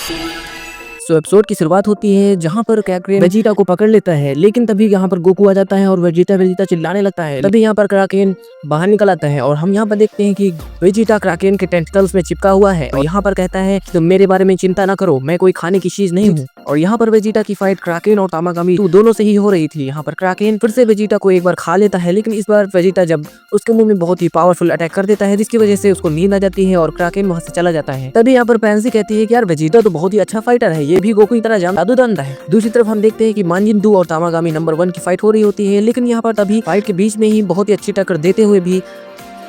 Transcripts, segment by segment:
Episode की शुरुआत होती है जहाँ पर क्राकेन वेजिटा को पकड़ लेता है, लेकिन तभी यहाँ पर गोकू आ जाता है और वेजिटा चिल्लाने लगता है। तभी यहाँ पर क्राकेन बाहर निकल आता है और हम यहाँ पर देखते हैं कि वेजिटा क्राकेन के टेंटिकल्स में चिपका हुआ है और यहाँ पर कहता है कि तुम मेरे बारे में चिंता ना करो, मैं कोई खाने की चीज नहीं हूँ। और यहाँ पर वेजिटा की फाइट क्राकेन और तामागामी दोनों से ही हो रही थी। यहाँ पर क्राकेन फिर से वेजिटा को एक बार खा लेता है, लेकिन इस बार वेजिटा जब उसके मुंह में बहुत ही पावरफुल अटैक कर देता है, जिसकी वजह से उसको नींद आ जाती है और क्राकेन वहां से चला जाता है। तभी यहाँ पर पैंसी कहती है कि यार वेजिटा तो बहुत ही अच्छा फाइटर है, ये भी गोकू की तरह जादूदंड है। दूसरी तरफ हम देखते हैं कि मांजिन-डू और तामागामी नंबर 1 की फाइट हो रही होती है, लेकिन यहाँ पर तभी फाइट के बीच में ही बहुत ही अच्छी टक्कर देते हुए भी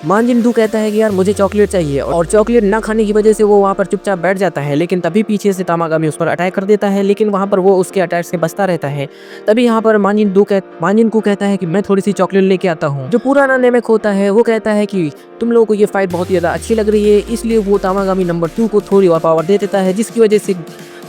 मांजिन-डू कहता है कि यार मुझे चॉकलेट चाहिए, और चॉकलेट ना खाने की वजह से वो वहाँ पर चुपचाप बैठ जाता है। लेकिन तभी पीछे से तामागामी उस पर अटैक कर देता है, लेकिन वहाँ पर वो उसके अटैक से बचता रहता है। तभी यहाँ पर मांजिन-कू कहता है कि मैं थोड़ी सी चॉकलेट लेके आता हूँ। जो पुराना नेमेक होता है वो कहता है कि तुम लोगों को ये फाइट बहुत ही ज्यादा अच्छी लग रही है, इसलिए वो तामागामी नंबर 2 को थोड़ी और पावर दे देता है, जिसकी वजह से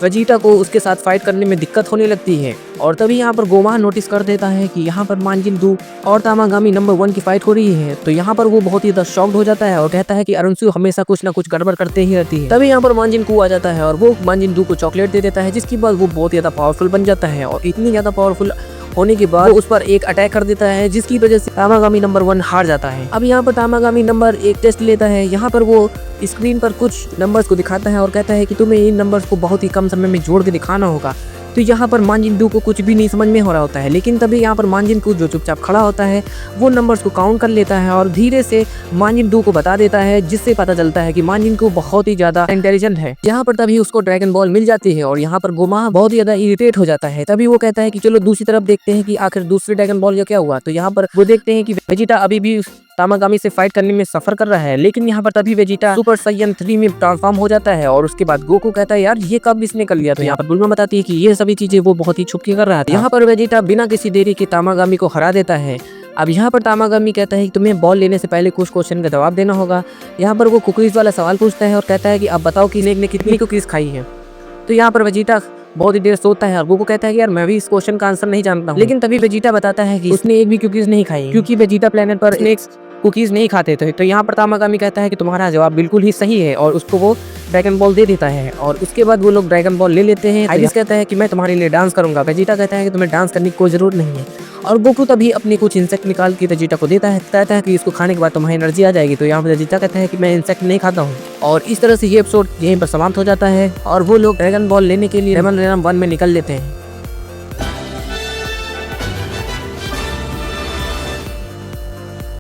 वेजिटा को उसके साथ फाइट करने में दिक्कत होने लगती है। और तभी यहाँ पर गोमाह नोटिस कर देता है कि यहाँ पर मांजिन-डू और तामागामी नंबर 1 की फाइट हो रही है। तो यहाँ पर वो बहुत ही ज्यादा शॉक्ड हो जाता है और कहता है कि अरुणसू हमेशा कुछ ना कुछ गड़बड़ करते ही रहती है। तभी यहाँ पर मांजिन-कू आ जाता है और वो मांजिन-डू को चॉकलेट दे देता है, जिसके बाद वो बहुत ही ज्यादा पावरफुल बन जाता है और इतनी ज्यादा पावरफुल होने के बाद उस पर एक अटैक कर देता है, जिसकी वजह से तामागामी नंबर 1 हार जाता है। अब यहाँ पर तामागामी नंबर 1 टेस्ट लेता है। यहाँ पर वो स्क्रीन पर कुछ नंबर्स को दिखाता है और कहता है कि तुम्हें इन नंबर्स को बहुत ही कम समय में जोड़ के दिखाना होगा। तो यहाँ पर मांजिन-डू को कुछ भी नहीं समझ में हो रहा होता है, लेकिन तभी यहाँ पर मांजिन-कू जो चुपचाप खड़ा होता है वो नंबर्स को काउंट कर लेता है और धीरे से मांजिन-डू को बता देता है, जिससे पता चलता है कि मांजिन-कू बहुत ही ज्यादा इंटेलिजेंट है। यहाँ पर तभी उसको ड्रैगन बॉल मिल जाती है और यहाँ पर गोमाह बहुत ही ज्यादा इरिटेट हो जाता है। तभी वो कहता है कि चलो दूसरी तरफ देखते हैं कि आखिर दूसरे ड्रैगन बॉल का क्या हुआ। तो यहाँ पर वो देखते हैं कि वेजिटा अभी भी तामागामी से फाइट करने में सफर कर रहा है, लेकिन यहाँ पर तभी वेजिटा सुपर साइयन 3 में ट्रांसफॉर्म हो जाता है और उसके बाद गोकू कहता है यार ये कब इसने कर लिया। तो यहाँ पर बुल्मा बताती है कि ये सभी चीजें वो बहुत ही छुप के कर रहा था। यहाँ पर वेजिटा बिना किसी देरी के तामागामी को हरा देता है। अब यहाँ पर तामागामी कहता है कि तुम्हें बॉल लेने से पहले कुछ क्वेश्चन का जवाब देना होगा। यहाँ पर वो कुकीज वाला सवाल पूछता है और कहता है कि अब बताओ कि स्नेक ने कितनी कुकीज खाई है। तो यहाँ पर वेजिटा बहुत ही देर सोचता है और गोकू कहता है कि यार मैं भी इस क्वेश्चन का आंसर नहीं जानता हूँ। लेकिन तभी वेजिटा बताता है कि उसने एक भी कुकीज नहीं खाई, क्योंकि वेजिटा प्लेनेट पर स्नेक्स कुकीज नहीं खाते थे। तो यहाँ पर तामागामी कहता है कि तुम्हारा जवाब बिल्कुल ही सही है और उसको वो ड्रैगन बॉल दे देता है और उसके बाद वो लोग ड्रैगन बॉल ले लेते हैं। आइरिस कहता है कि मैं तुम्हारे लिए डांस करूंगा। वेजिटा कहता है कि तुम्हें डांस करने की कोई जरूरत नहीं है और गोकू तभी अपनी कुछ इंसेक्ट निकाल के वेजिटा को देता है, कहता है कि इसको खाने के बाद तुम्हारी एनर्जी आ जाएगी। तो यहाँ पर वेजिटा कहता है कि मैं इंसेक्ट नहीं खाता हूँ और इस तरह से ये एपिसोड यहीं पर समाप्त हो जाता है और वो लोग ड्रैगन बॉल लेने के लिए लेमन रेनम 1 में निकल लेते हैं।